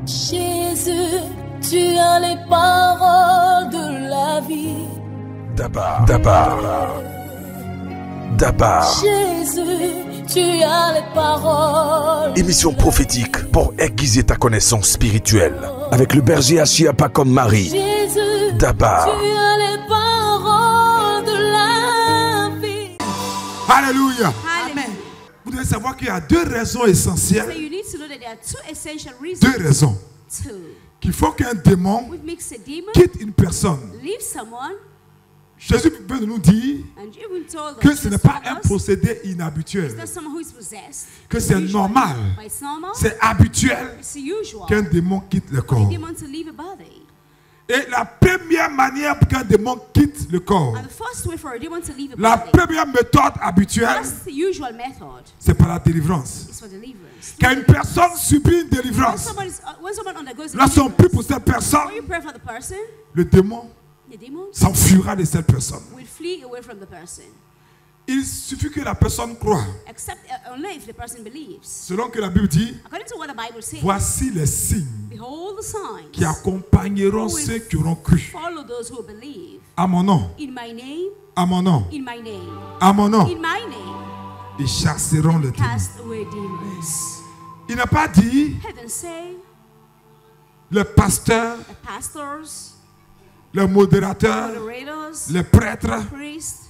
Jésus, tu as les paroles de la vie. Dabar. Jésus, tu as les paroles. Émission prophétique pour aiguiser ta connaissance spirituelle. Avec le berger Achiapa comme Marie. Jésus, Dabar. tu as les paroles de la vie. Alléluia. Amen. Vous devez savoir qu'il y a deux raisons essentielles. So you need to know that there are two essential reasons. Deux raisons. Qu'il faut qu'un démon What makes a demon quitte une personne. leave someone, Jésus peut nous dire and you will tell que us, ce n'est pas un procédé inhabituel. it's not someone who is possessed. Que c'est Usually, normal. but it's normal. C'est habituel It's usual qu'un démon quitte le for corps. a demon to leave a body. Et la première manière pour qu'un démon quitte le corps, And the first way for a demon to leave a la body, première méthode habituelle, that's the usual method, c'est par la délivrance. is for deliverance. Quand une personne subit une When délivrance, someone undergoes a lorsqu'on prie deliverance, pour cette personne, when you pray for the person, le démon the demon s'enfuira de cette personne. will flee away from the person. Il suffit que la personne croie. Except only if the person believes. Selon que la Bible dit, According to what the Bible says, voici les signes behold the signs qui accompagneront ceux qui auront cru. follow those who believe. À mon nom, In my name, à mon nom, in my name, à mon nom, in my name, ils chasseront le démon. cast away demons. Il n'a pas dit Heaven say, le pasteur, the pastors, le modérateur, moderators, le prêtre, priests,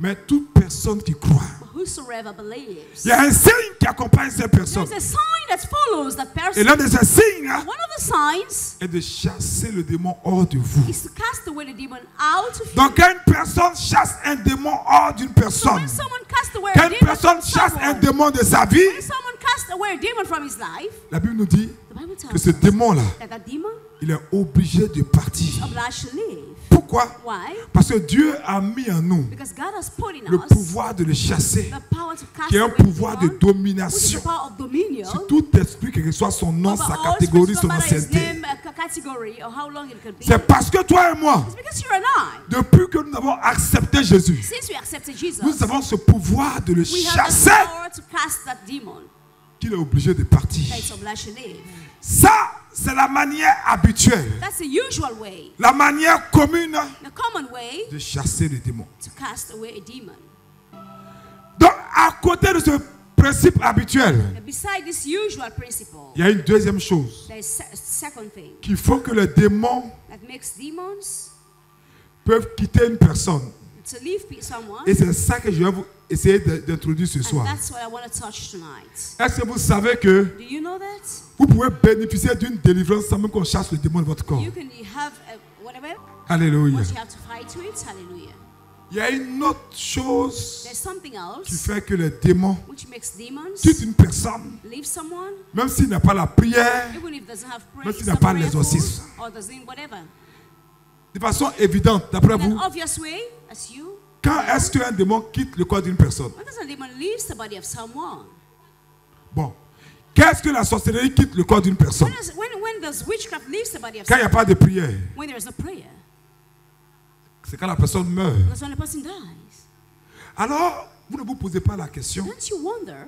mais toute personne qui croit. whosoever believes. Il y a un signe qui accompagne cette personne. There's a sign that follows that Et person. l'un de ces signes One of the signs est de chasser le démon hors de vous. is to cast away the demon out of you. Donc quand une personne chasse un démon hors d'une So personne, when someone casts away quand a une demon personne from chasse un someone, démon de sa vie, when someone casts away a demon from his life, la Bible nous dit the Bible que tells ce us démon-là, that that demon il est obligé de partir. is obliged to leave. Pourquoi? Why? Parce que Dieu a mis en nous Because God has put in le us pouvoir de le chasser, the power to cast qui est un away the pouvoir de demon, which is domination the power of dominion sur tout esprit, quel que soit son nom, over sa all catégorie, spirits, son no matter his ancienneté. name, category, or how long it could be. C'est parce que toi et moi, It's because you and I, depuis que nous avons accepté Jésus, since we accepted Jesus, nous avons ce pouvoir de le we have chasser, the power to cast that demon qu'il est obligé de partir. that is obliged to leave. Ça, c'est la manière habituelle, That's the usual way, la manière commune the common way de chasser les démons. to cast away a demon. Donc, à côté de ce principe habituel, And beside this usual principle, il y a une deuxième chose there is a second thing qu'il faut que les démons that makes demons peuvent quitter une personne. to leave someone. Et c'est ça que je vais vous essayer d'introduire ce And soir. that's what I want to touch tonight. Est-ce que vous savez que Do you know that? vous pouvez bénéficier d'une délivrance sans même qu'on chasse le démon de votre corps? You can have whatever, Alléluia. what you have to fight to it. Hallelujah. Il y a une autre chose There's something qui else fait que les démons which makes demons quittent une personne, leave someone, même s'il n'a pas la prière, even if it doesn't have Même prayer, s'il n'a pas l'exorcisme. or doesn't whatever. de façon évidente, d'après In vous. an obvious way, as you. Quand est-ce qu'un démon quitte le corps d'une personne? When does a demon leave the body of someone? Bon. Qu'est-ce que la sorcellerie quitte le corps d'une personne? When does witchcraft leave the body of Quand il n'y a someone? pas de prière. When there is no prayer. C'est quand la personne meurt. Because when the person dies. Alors, vous ne vous posez pas la question. Don't you wonder?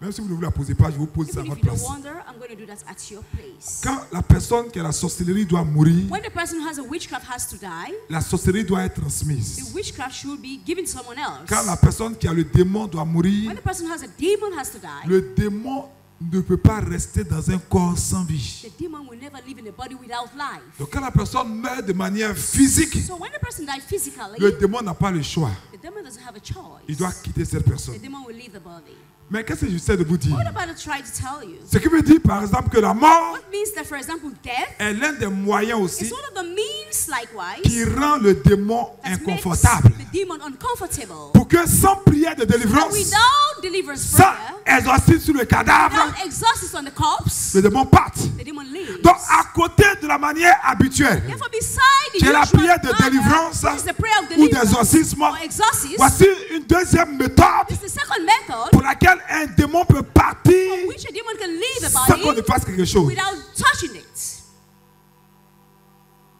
Même si vous ne vous la posez pas, je vous pose ça à Even if votre you don't place. wonder, I'm going to do that at your place. Quand la personne qui a la sorcellerie doit mourir, When the person who has a witchcraft has to die, la sorcellerie doit être the transmise. witchcraft should be given to someone else. Quand la personne qui a le démon doit mourir, When the person who has a demon has to die, le démon ne peut pas rester dans un corps sans vie. the demon will never live in a body without life. Donc quand la personne meurt de manière physique, So when the person dies physically, le démon n'a pas le choix. the demon doesn't have a choice. Il doit quitter cette personne. The demon will leave the body. Mais qu'est-ce que j'essaie de vous dire? What about I try to tell you? Ce qui veut dire par exemple que la mort What means that, for example, death est l'un des moyens aussi is one of the means, likewise, qui rend le démon that makes inconfortable. the demon uncomfortable. Pour que sans prière de But délivrance, without deliverance sans prayer, exorcisme sur le cadavre, without exorcism on the corpse, le démon parte. the demon leaves. Donc à côté de la manière habituelle, Therefore, beside the qui est la usual prière de manner, délivrance which is the prayer of ou deliverance d'exorcisme, or exorcism, voici une deuxième méthode this is the second method pour laquelle un démon peut partir which a demon can leave a sans qu'on ne body fasse quelque chose. without touching it.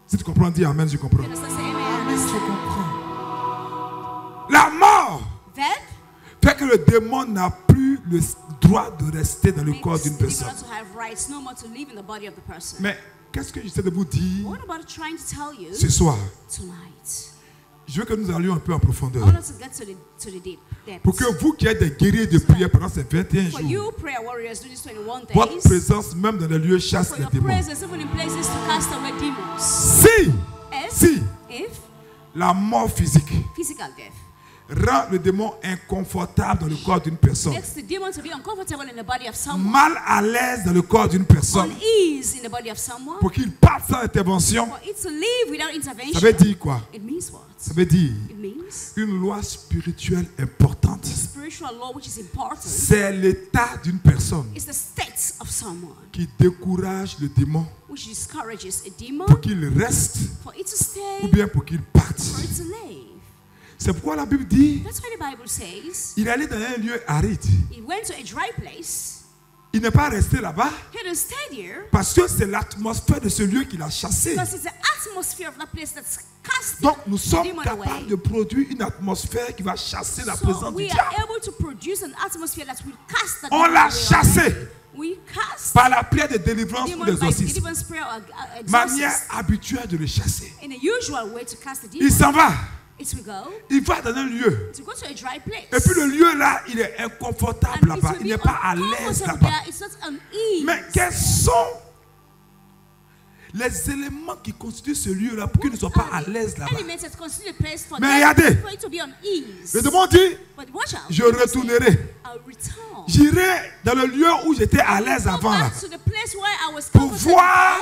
Si tu comprends, dis Amen, je comprends. You understand? Say amen. Je comprends. La mort Then, fait que le démon n'a plus le droit de rester dans le makes corps d'une the demon personne. not to have rights no more to live in the body of the person. Mais qu'est-ce que j'essaie de vous dire What about trying to tell you ce soir? tonight? Je veux que nous allions un peu en profondeur. I want us to get to the deep depths. Pour que vous qui êtes des guerriers de prière pendant ces 21 For jours, you prayer warriors do this 21 votre days. présence même dans les lieux chasse For les your démons. presence even in places to cast away demons. Si If la mort physique physical death rend le démon inconfortable dans le corps d'une personne, makes the demon to be uncomfortable in the body of someone, mal à l'aise dans le corps d'une personne, unease in the body of someone, pour qu'il parte sans intervention, for it to live without ça intervention, veut dire quoi? it means what? Ça veut dire It means une loi spirituelle importante. spiritual law which is important. C'est l'état d'une personne It's the state of someone qui décourage le démon which discourages a demon pour qu'il reste for it to ou stay, bien pour qu'il parte. for it to live. C'est pourquoi la Bible dit That's why the Bible says il allait dans un lieu aride. he went to a dry place. Il n'est pas resté là-bas He didn't stay there parce que c'est l'atmosphère de ce lieu qui l'a chassé. because it's the atmosphere of that place that's casting Donc nous the sommes demon capables away. de produire une atmosphère qui va chasser la So présence du we are diable. able to produce an atmosphere that will cast the On demon l'a away chassé already. We cast par la prière de délivrance ou demon by d'exorcisme. deliverance prayer or Manière exorcism habituelle de le chasser. in a usual way to cast the Il demon. s'en va. It will go Il va dans un lieu. to go to a dry place. Et puis le lieu là, il est inconfortable And it là-bas. will Il be n'est pas à l'aise uncomfortable là-bas. there. It's not unease. Mais quels sont les éléments qui constituent ce lieu-là pour qu'il ne soit pas à l'aise là-bas? Elements that constitute a place for Mais them, regardez. for it to be unease. Le démon dit, But watch out. je retournerai. I'll return. J'irai dans le lieu où j'étais à l'aise Go avant là. back to the place where I was Pour comfortable voir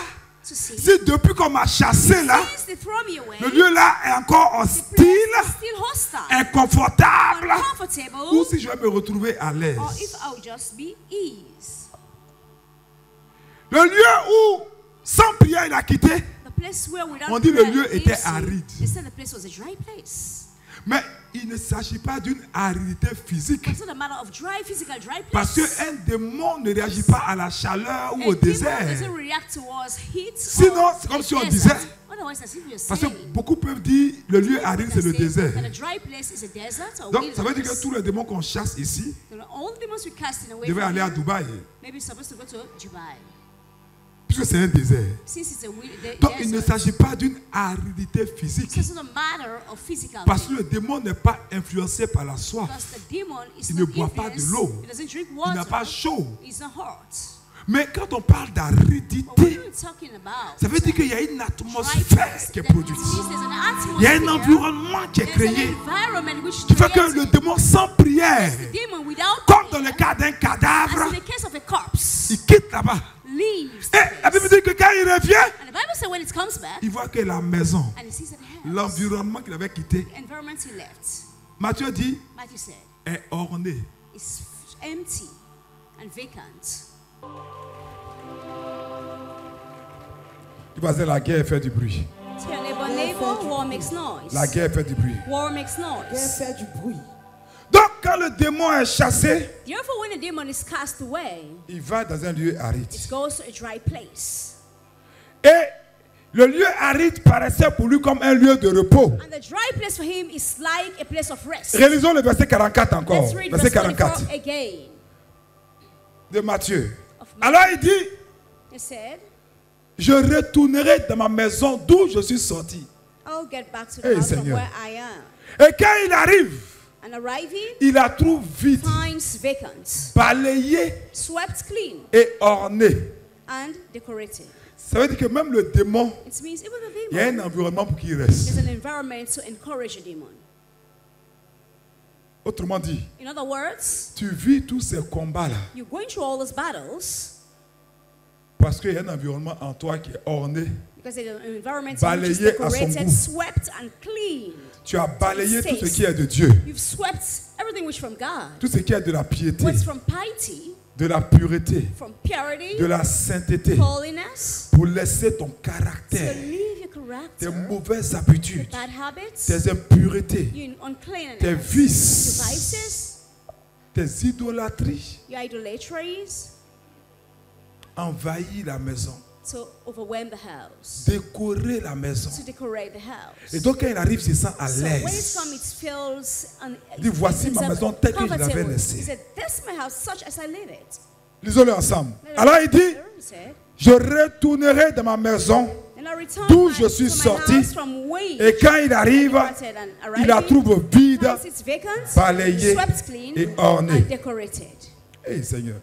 to see. si depuis qu'on m'a chassé là, Since they throw me away, le lieu là est encore the hostile, place is still hostile, inconfortable, uncomfortable, ou si je vais me retrouver à l'aise. or if I'll just be ease. Le lieu où, sans prière, il a quitté, The place where without on dit le prayer lieu leaves était you, aride. they said the place was a dry place. mais il ne s'agit pas d'une aridité physique. It's not a matter of physical dry Parce place. qu'un démon ne réagit pas à la chaleur ou A au demon désert. doesn't react towards heat Sinon, or c'est comme si on desert. disait, Otherwise, as if you're parce que saying, beaucoup peuvent dire le lieu aride c'est le that désert. a dry place is a desert or Donc ça veut dire que wilderness. tous les démons qu'on chasse ici All the demons we cast in away devaient from aller à here, Dubaï. maybe it's supposed to go to Dubai. Puisque c'est un désert. Since it's a Donc il ne desert, s'agit pas d'une aridité physique. so it's not a matter of physical Parce que thing. le démon n'est pas influencé par la soif. Because the demon is Il not ne boit pas de influenced, l'eau. He doesn't drink Il water. n'a pas chaud. He's not hot. Mais quand on parle But what are d'aridité, you talking about? ça veut dire qu'il y a une Dry atmosphère place. qui est That produite. means there's an Il y a un atmosphere. environnement qui est There's an créé. environment which is Qui fait que le created. démon sans prière, The demon without comme dans prayer, le cas d'un as cadavre, in the case of a corpse, il quitte là-bas. leaves the Et la place. Bible dit que quand il revient, And the Bible says when it comes back, il voit que la maison, and he sees that the house, l'environnement qu'il avait quitté, the environment he left, Matthieu dit, Matthew said, est orné. is empty and vacant. Tu vas dire la guerre fait du bruit. Tell your neighbor, war makes noise. La guerre fait du bruit. War makes Guerre noise. fait du bruit. Donc quand le démon est chassé, Therefore, when a demon is cast away, il va dans un lieu aride. it goes to a dry place. Et le lieu aride paraissait pour lui comme un lieu de repos. And the dry place for him is like a place of rest. Relisons le verset 44 encore. Let's read Verset verse 44 44 again. de Matthieu. Of Matthew. Alors il dit, He said, je retournerai dans ma maison d'où je suis sorti. I'll get back to the Hey, house from Seigneur. where I am. Et quand il arrive, And arriving, il la trouve vide, finds vacant, balayée swept clean, et ornée. and decorated. Ça veut dire que même le démon, It means even the il y a demon, un environnement pour qu'il reste. there's an environment to encourage a demon. Autrement dit, In other words, tu vis tous ces combats-là you're going through all those battles parce qu'il y a un environnement en toi qui est orné. because there's an environment which is Balayé à son decorated, goût. swept, and cleaned. Tu as balayé tout ce qui est de Dieu, You've swept everything which from God. tout ce qui est de la piété, What's from piety, de la pureté, from purity, de la sainteté, holiness, pour laisser ton to caractère, leave your tes character, mauvaises habitudes, bad habits, tes impuretés, your uncleanness, tes your vices, vices, tes idolâtries your idolatries, envahissent la maison. to overwhelm the house, décorer la maison. to decorate the house. Et donc quand il arrive, il se sent à So when it l'aise. comes, it feels Il dit, voici ma maison telle que je l'avais comfortable. laissée. He said, "That's my house, such as I live it." Lisons-le ensemble. Alors il dit, He said, je retournerai dans ma maison "And I return d'où my- je suis to my sorti. house from whence Et quand il arrive, departed, and il la arriving, trouve vide, finds it vacant, balayée swept clean, et ornée. and decorated." Hey Seigneur,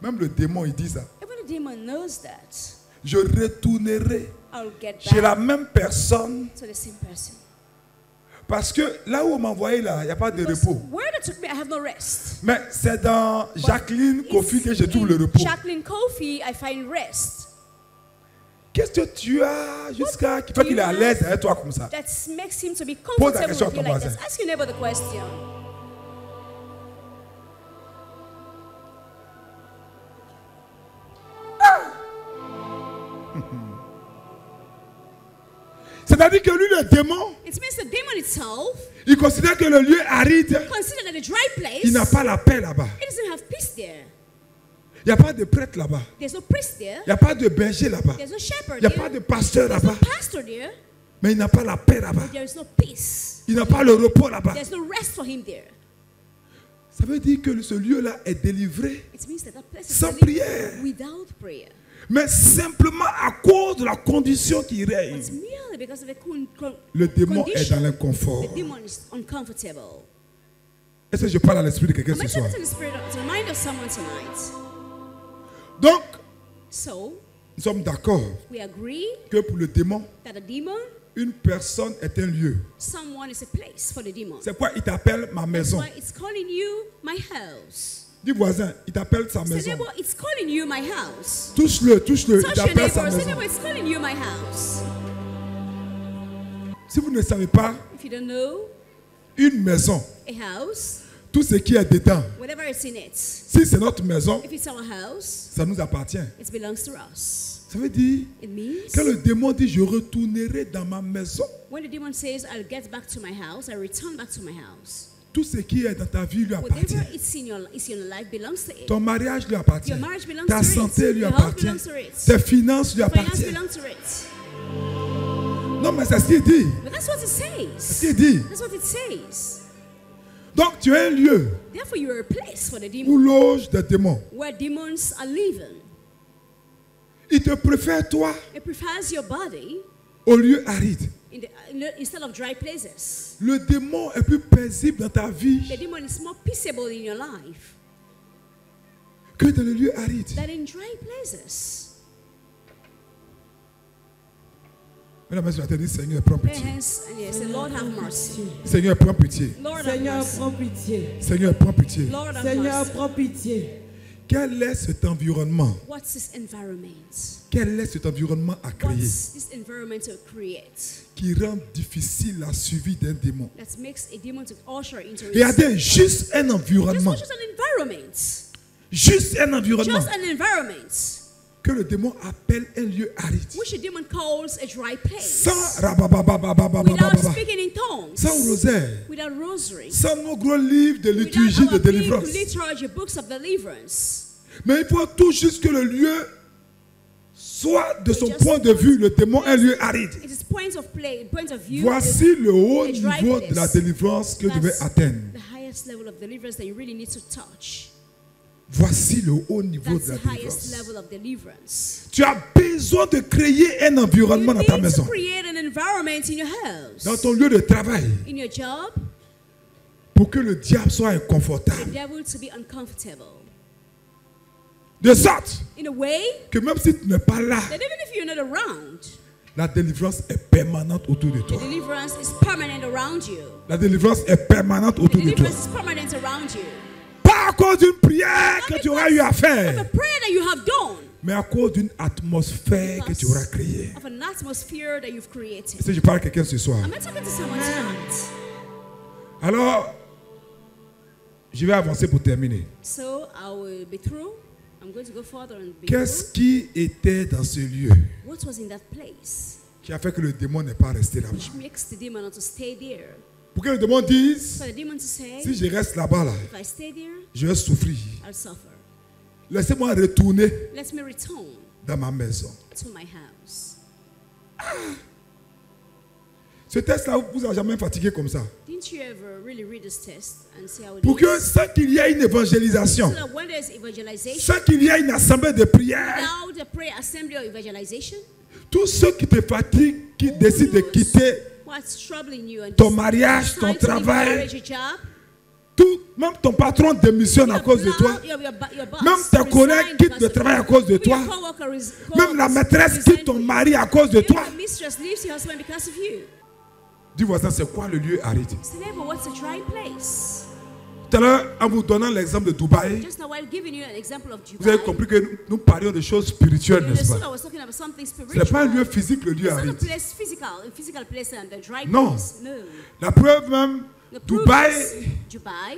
même le démon il dit ça. Even the demon knows that. Je retournerai I'll get chez la back même personne to the same person. parce que là où on m'a envoyé là, il n'y a pas de Because repos. where they took me, I have no rest. Mais c'est dans Jacqueline Kofi que je trouve le repos. Jacqueline Kofi, I find rest. Qu'est-ce que tu as jusqu'à qui fait qu'il est à l'aise avec toi comme ça? That makes him to be Pose la comfortable question with you à ton like voisin. this. Ask your neighbor the question. C'est-à-dire que lui, le démon, It means the demon itself il considère que le lieu aride, consider that a dry place. il n'a pas la paix là-bas. It doesn't have peace there. Il n'y a pas de prêtre là-bas. There's no priest there. Il n'y a pas de berger là-bas. There's no shepherd Il n'y a there. pas de pasteur There's no là-bas. pastor there. Mais il n'a pas la paix là-bas. There is no peace. Il n'a pas le repos là-bas. There's no rest for him there. Ça veut dire que ce lieu-là est délivré, It means that that place is sans lived prière. without prayer. Mais simplement à cause de la condition qui règne. It's merely because of the Le démon est condition. dans l'inconfort. The demon is uncomfortable. Est-ce que je parle à l'esprit de quelqu'un Am I ce soir? talking to the spirit to the mind of someone tonight? Donc, So nous sommes d'accord we agree que pour le démon, that a demon, une personne est un lieu. someone is a place for the demon. C'est quoi il t'appelle ma That's maison? why it's calling you my house. Dis voisin, il t'appelle sa Say maison. neighbor, it's calling you my house. Touche-le, touche-le, il Touch your t'appelle sa neighbor. Say maison. neighbor, it's calling you my house. Si vous ne savez pas, If you don't know, une maison, a house, tout ce qui est dedans, whatever is in it, si c'est notre maison, if it's our house, ça nous appartient. it belongs to us. Ça veut dire, It means quand le démon dit je retournerai dans ma maison, when the demon says, I'll get back to my house, I return back to my house. tout ce qui est dans ta vie lui appartient. Whatever is in your life belongs to it. Ton mariage lui appartient. Your marriage belongs Ta to it. santé lui Your health appartient. belongs to it. Tes finances lui Finance appartiennent. belongs to it. Non, mais c'est ce qu'il dit. But that's what it C'est ce says. qu'il dit. That's what it says. Donc tu es un lieu Therefore, you are a place for the où demon, loge des démons. where demons are living. Il te préfère toi It prefers your body au lieu aride. instead of dry places. Le démon est plus paisible dans ta vie The demon is more peaceable in your life que dans le lieu aride. than in dry places. Mesdames et messieurs, dis Seigneur, prends Lay pitié. hands and yes, say, Lord have mercy. Seigneur, prends pitié. Lord have Seigneur, mercy. prends pitié. Seigneur, prends pitié. Lord have Seigneur, mercy. prends pitié. Quel est cet environnement? What's this environment? Quel est cet environnement à créer What's this environment to create qui rend difficile la suivi d'un démon? that makes a demon to usher into Regardez, its juste un Just environnement. just an environment. Juste un environnement Just an environment que le démon appelle un lieu aride. which a demon calls a dry place. Sans rababababababababa, Without speaking in tongues. sans rosaire, Without rosary. sans nos gros livres de Without liturgie de our big délivrance. liturgy books of deliverance. Mais il faut tout juste que le lieu soit de son Just point de vue, le démon, un lieu aride. It is point of view. Voici le haut a dry niveau place. de la délivrance que tu devais That's atteindre. the highest level of deliverance that you really need to touch. Voici le haut niveau That's de la the highest délivrance. level of deliverance. Tu as besoin de créer un environnement You dans ta need maison, to create an environment in your house, dans ton lieu de travail, in your job, pour que le diable soit the inconfortable. devil to be uncomfortable. De sorte In a way que même si tu n'es pas là, that even if you're not around, la délivrance est permanente autour de the toi. deliverance is permanent around you. La délivrance est permanente The autour de toi. deliverance is permanent around you. Pas à cause d'une prière que tu auras eu à Of a faire, prayer that you have done, mais à cause d'une atmosphère que tu auras créée. of an atmosphere that you've created. Si je parle à quelqu'un ce soir, Am I talking to someone tonight? alors je vais avancer pour terminer. So I will be through. I'm going to go further and be Qu'est-ce through. qui était dans ce lieu What was in that place qui a fait que le démon n'est pas resté là-bas? which makes the demon not to stay there? Pour que le démon dise, For the demon to say, si je reste là-bas, là, if I stay there, je vais souffrir. I'll suffer. Laissez-moi retourner Let me return dans ma maison. to my house. Ce test-là, vous avez jamais fatigué comme ça. Didn't you ever really read this test and see how it Pour que is? sans qu'il y ait une évangélisation, So that when there's evangelization, sans qu'il y ait une assemblée de prière, without the prayer assembly or evangelization, tous ceux qui te fatiguent, qui décident de quitter what's troubling you and ton mariage, ton decide to leave your travail, marriage, your job, tout, même ton patron démissionne à cause de toi. Même tes collègues quittent le travail à cause de toi. Même la maîtresse quitte ton mari à cause de toi. Your mistress leaves your husband because of you. Dis voisin, c'est quoi le lieu aride? So neighbor, what's a dry place? Tout à l'heure, en vous donnant l'exemple de Dubaï, Just now, while giving you an example of vous avez Dubai, compris que nous parlions de choses spirituelles, you n'est-ce understood I pas? was talking about something Ce n'est spiritual. pas un lieu physique, le lieu It's not a aride. place physical place and the dry Non. place. No. La preuve même, The proof Dubaï, is Dubai.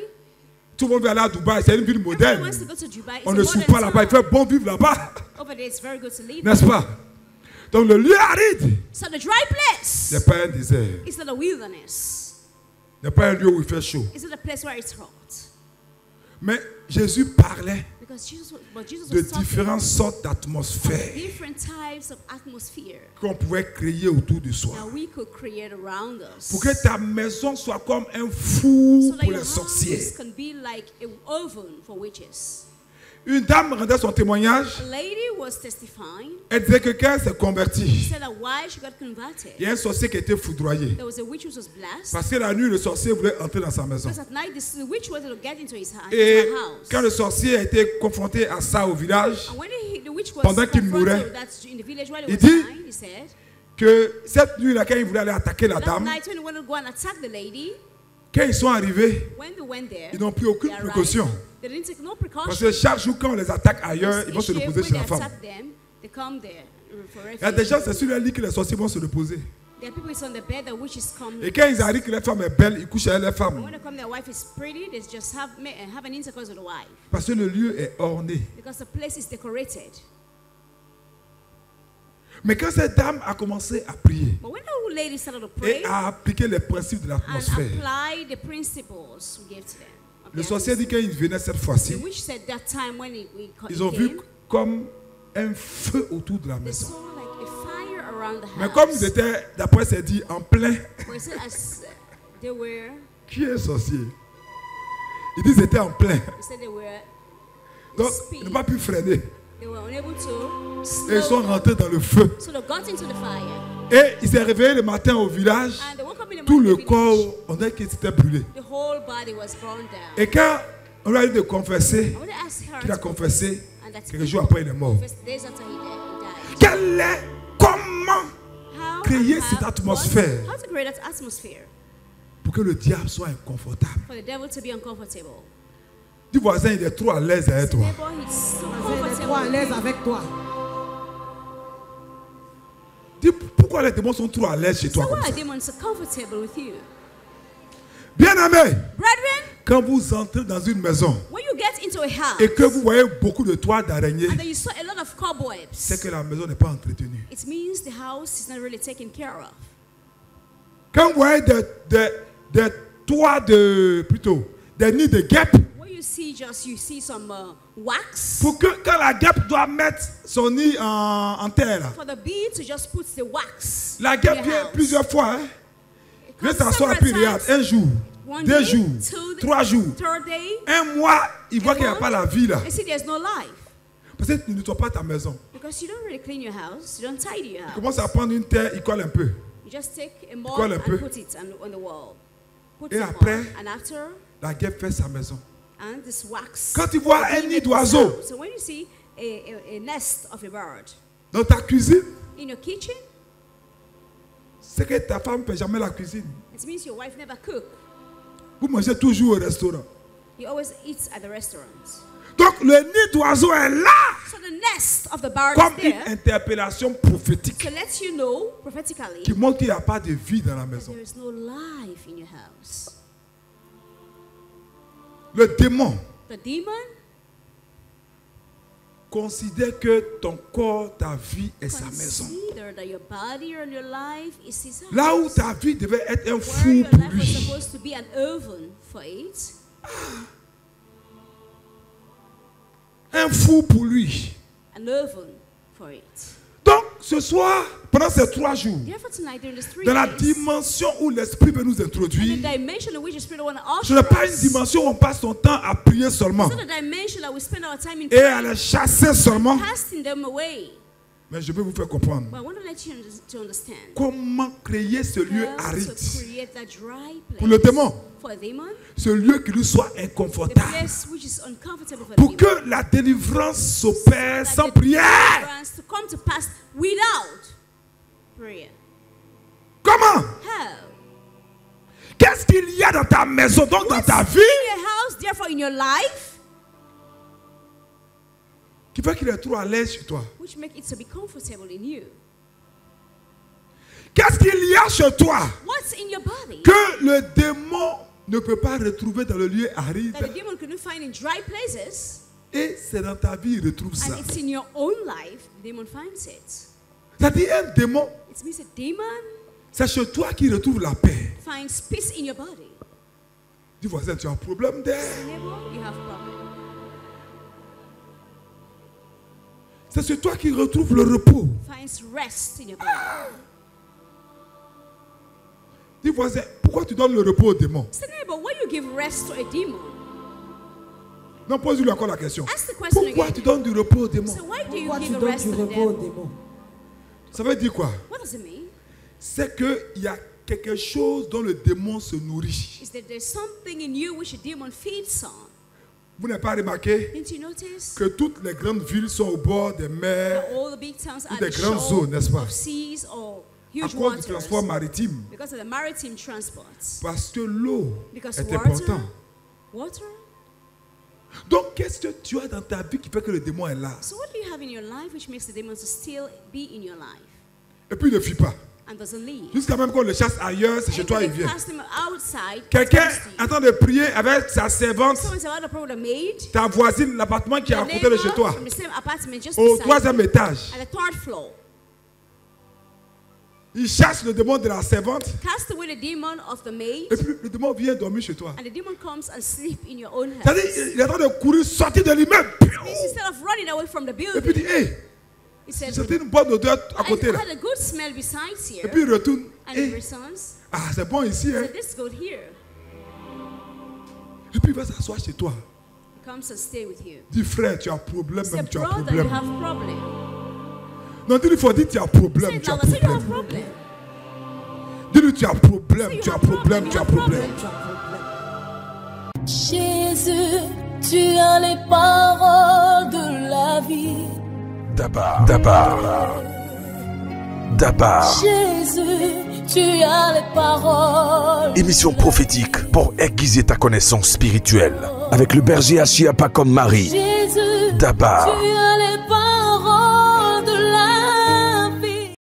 tout le monde veut aller à Dubaï, c'est une ville Everyone moderne. wants to go to Dubai. It's On a ne soupe modern pas là-bas, il town. fait bon vivre là-bas, Over there, it's very good to live. n'est-ce pas? Donc le lieu aride So the dry place n'est pas un désert, is not a wilderness. n'est pas un lieu où il fait chaud. It's not a place where it's hot. Mais Jésus parlait Because Jesus de was talking différentes sortes d'atmosphères different types of atmosphere qu'on pouvait créer autour de soi. that we could create around us. Pour que ta maison soit comme un four So that pour your les sorciers. house can be like an oven for witches. Une dame rendait son témoignage. A lady was testifying. Elle disait que quand elle s'est She convertie, said that why she got converted. il y a un sorcier qui a été foudroyé. There was a witch who was blessed. Parce que la nuit, le sorcier voulait entrer dans sa maison. Because at night the witch wanted to get into Et her house. quand le sorcier a été confronté à ça au village, And when the witch was pendant qu'il confronted mourait, with that in the village while he il was dit dying, he said, que cette nuit-là, quand il voulait aller attaquer la that dame, night when he wanted to go and attack the lady, quand ils sont arrivés, when they went there, ils n'ont pris aucune they arrived, précaution. they didn't take no Parce precaution. que chaque jour, quand on les attaque ailleurs, ils vont se Each day, reposer when chez la they femme. attack them, they come there for Il y a des refuge. gens, c'est sur leur lit que les sorciers vont se reposer. There are people who's on the bed, the witches come. Et quand ils arrivent que leur femme est belle, ils couchent avec leur And femme. when they come, their wife is pretty, they just have an intercourse with the wife. Parce que le lieu est orné. Because the place is decorated. Mais quand cette dame a commencé à prier But when the lady started to pray et à appliquer les principes de and l'atmosphère, apply the principles we gave to them, of le the sorcier dit qu'il venait cette The fois-ci, witch said that time when we ils ont vu came, comme un feu autour de la they maison. saw like a fire around the Mais comme house. ils étaient, d'après c'est dit, en plein, But it said as they were, qui est sorcier? Ils disent qu'ils étaient en plein. they said they were Donc, ils n'ont pas pu freiner. they were unable to Et ils sont slow. rentrés dans le feu. So they got into the fire. Et ils s'est réveillé le matin au village. And they woke up in the Tout morning. le in the village. corps, on dirait qu'il s'était brûlé. The whole body was burned down. Et quand on lui a dit de confesser, I want to ask her qu'il a to confessé, and that quelques jours après il est mort. first days after he died. Quel est, comment How créer and cette how- atmosphère How to create that atmosphere pour que le diable soit inconfortable? for the devil to be uncomfortable. Du voisin, il est trop à l'aise avec toi. Neighbor, he's so Elle est trop à comfortable. l'aise avec toi. Dis pourquoi les démons sont trop à l'aise chez toi So comme why ça? are demons so comfortable with you? Bien aimé, Brethren, quand vous entrez dans une maison when you get into a house et que vous voyez beaucoup de toits d'araignées, and then you saw a lot of cobwebs, c'est que la maison n'est pas entretenue. it means the house is not really taken care of. Quand vous voyez des toits plutôt, des nids de guêpes, When you see some wax pour que quand la guêpe doit mettre son nid en terre, là, for the bee to just put the wax. la in guêpe your vient house. plusieurs fois. Hein? It Viens comes s'asseoir several puis regarde, times. un jour, One 2 day, jours, 2 3 jours, third day, un mois, il voit a qu'il n'y a month, pas la vie là. you see there's no life Parce que tu ne nettoies pas ta maison. because you don't really clean your house, you don't tidy your Il house. commence à prendre une terre, il colle un peu. You just take a mop colle un and peu. put it on the wall. Put Et some après, mop, and after, la guêpe fait sa maison. and this wax. Quand tu vois un the bee nid makes d'oiseau sound. So when you see a nest of a bird dans ta cuisine, in your kitchen, c'est que ta femme ne fait jamais la cuisine. it means your wife never cook. Vous mangez toujours au restaurant. You always eat at the restaurant. Donc le nid d'oiseau est là So the nest of the bird comme is une there interpellation prophétique to let you know prophetically qui montre qu'il n'y a pas de vie dans la that maison. there is no life in your house. Le démon The demon considère que ton corps, ta vie est sa maison. consider that your body and your life is his house. Là où ta vie devait être un Where four your pour life was lui, supposed to be an oven for it, un four pour lui, an oven for for it. Donc, ce soir, pendant ces 3 jours, Therefore, tonight, during these 3 dans la days, dimension où l'Esprit veut nous and introduire, the dimension in which the Spirit want to ce n'est usher pas une us, dimension où on passe son temps à prier seulement it's not a dimension that we spend our time in et à les chasser seulement. casting them away. Mais je vais vous faire comprendre But I want to let you to understand comment créer ce lieu how aride to create that dry place pour le démon. for a demon, Ce lieu qui lui soit the inconfortable. place which is uncomfortable for the Pour demon. que la délivrance s'opère sans That the prière. deliverance to come to pass without prayer. Comment? How? Qu'est-ce qu'il y a dans ta maison, donc dans ta vie, In your house, therefore in your life, qui fait qu'il est trop à l'aise chez toi? which make it to be comfortable in you. Qu'est-ce qu'il y a chez toi What's in your body que le démon ne peut pas retrouver dans le lieu aride? that the demon couldn't find in dry places, Et c'est dans ta vie qu'il retrouve ça. and it's in your own life, the demon finds it. C'est-à-dire un démon, It means a demon c'est chez toi qu'il retrouve la paix. finds peace in your body. Dis voisin, tu as un problème d'air. Neighbor, you have problem. C'est chez toi qu'il retrouve le repos. Finds rest in your body. Dis voisin, pourquoi tu donnes le repos au démon? So neighbor, when you give rest to a demon, Non, pose-lui encore la question. ask the question Pourquoi again. tu donnes du repos au démon? So why do you Pourquoi tu give a donnes rest du to the repos au devil? démon? Ça veut dire quoi? What does it mean? C'est qu'il y a quelque chose dont le démon se nourrit. Is that there's something in you which a demon feeds on. Vous n'avez pas remarqué Didn't you notice? que toutes les grandes villes sont au bord des mers All the big towns are des the grandes shore zones, n'est-ce pas? of seas or à huge cause du transport waters maritime? because of the maritime transports. Parce que l'eau Because est water, importante. water. Donc, qu'est-ce que tu as dans ta vie qui fait que le démon est là? So what do you have in your life which makes the demons to still be in your life Et puis il ne fuit pas. and doesn't leave? Jusqu'à même qu'on le chasse ailleurs, c'est chez And toi, when il they vient. cast them outside, Quelqu'un it's est en train de prier avec sa servante, someone's about to pray with a maid, ta voisine, l'appartement qui est the à côté de chez neighbor toi, from the same apartment just au beside 3e you, étage. at the 3rd floor. Il chasse le démon de la servante, Cast away the demon of the maid, et puis le démon vient dormir chez toi. and the demon comes and sleep in your own house. C'est-à-dire, il est en train de courir, sortir de l'immeuble. Instead of running away from the Et puis building, il dit, hé, he said, c'était une bonne odeur à I côté là. had a good smell besides Et here, puis il retourne, and hé, he returns. ah, c'est bon ici, hein. So this is good here. Et puis il va s'asseoir chez toi. He comes and stay with you. Dis frère, tu as problème, Say, même tu as brother, you problème. have problem. Non, dis-lui, il faut dire tu as Say problème, it tu as louder. Say you have problème. problem. Dis-lui, tu as problème, Say you tu as have problème, problem, tu as you have problème. Tu as problème. Jésus, tu as les paroles de la vie. Dabar. Dabar. Dabar. Jésus, tu as les paroles. Émission prophétique pour aiguiser ta connaissance spirituelle. Avec le berger Achia pas comme Marie. Jésus, Dabar. tu as les